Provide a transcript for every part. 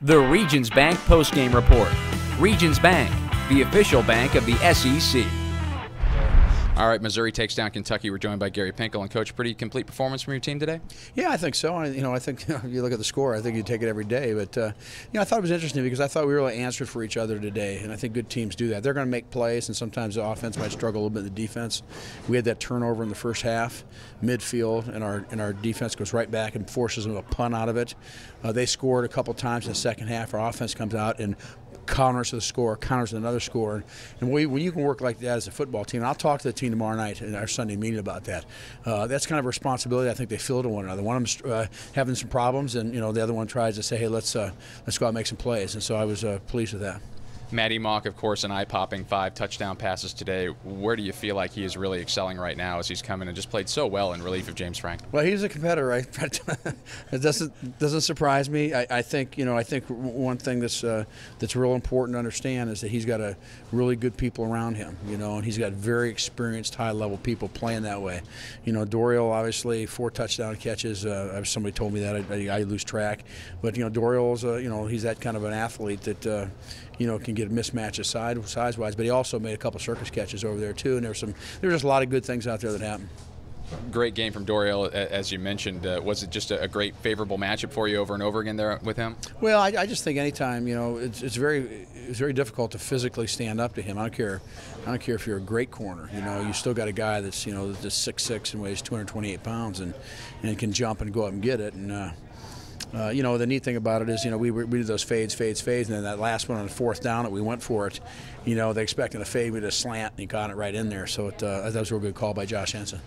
The Regions Bank postgame report. Regions Bank, the official bank of the SEC. All right, Missouri takes down Kentucky. We're joined by Gary Pinkel. And, Coach, pretty complete performance from your team today? Yeah, I think so. I think if you look at the score, I think you take it every day. But, I thought it was interesting because I thought we really answered for each other today, and I think good teams do that. They're going to make plays, and sometimes the offense might struggle a little bit in the defense. We had that turnover in the first half, midfield, and our defense goes right back and forces them a punt out of it. They scored a couple times in the second half. Our offense comes out and counters the score, counters another score. And when you can work like that as a football team, and I'll talk to the team tomorrow night in our Sunday meeting about that. That's kind of a responsibility I think they feel to one another. One of them's having some problems, and the other one tries to say, hey, let's go out and make some plays. And so I was pleased with that. Maty Mauk, of course, an eye-popping 5 touchdown passes today. Where do you feel like he is really excelling right now as he's come in and just played so well in relief of James Frank? Well, he's a competitor, right? It doesn't surprise me. I think one thing that's real important to understand is that he's got a really good people around him, and he's got very experienced, high-level people playing that way. Dorial, obviously, 4 touchdown catches. Somebody told me that. I lose track. But, Dorial's, he's that kind of an athlete that, can get mismatches size-wise, but he also made a couple circus catches over there too, and there were just a lot of good things out there that happened. Great game from Dorial, as you mentioned. Was it just a great, favorable matchup for you over and over again there with him? Well, I just think anytime, it's very difficult to physically stand up to him. I don't care if you're a great corner. You still got a guy that's just 6'6" and weighs 228 pounds and can jump and go up and get it. And the neat thing about it is, we did those fades, and then that last one on the 4th down that we went for it, they expected a fade, we did a slant, and he got it right in there. So that was a real good call by Josh Henson.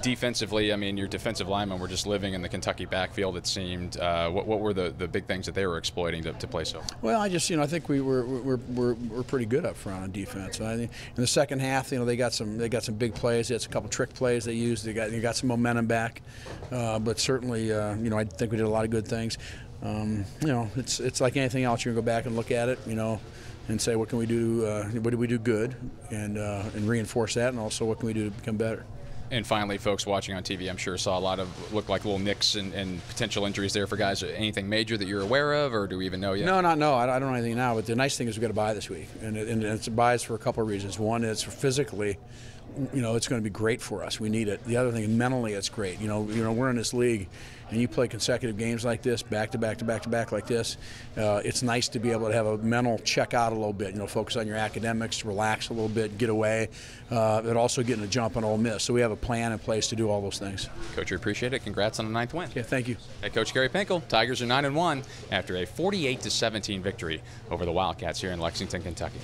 Defensively, your defensive linemen were just living in the Kentucky backfield, it seemed. What were the big things that they were exploiting to play so? Well, I think we're pretty good up front on defense. I think in the second half, they got some big plays. They had a couple trick plays they used. They got some momentum back. But certainly, I think we did a lot of good things. It's like anything else. You're gonna go back and look at it, and say what can we do? What did we do good, and reinforce that, and also what can we do to become better. And finally, folks watching on TV, I'm sure saw a lot of look like little nicks and potential injuries there for guys. Anything major that you're aware of, or do we even know yet? No. I don't know anything now. But the nice thing is we've got a bye this week, and it's a bye for a couple of reasons. One is physically, it's going to be great for us. We need it. The other thing, mentally, it's great. We're in this league, and you play consecutive games like this, back to back to back to back like this. It's nice to be able to have a mental check out a little bit. Focus on your academics, relax a little bit, get away, but also getting a jump on Ole Miss. So we have a plan in place to do all those things. Coach, we appreciate it. Congrats on the 9th win. Yeah, thank you. Hey, Coach Gary Pinkel. Tigers are 9-1 after a 48-17 victory over the Wildcats here in Lexington, Kentucky.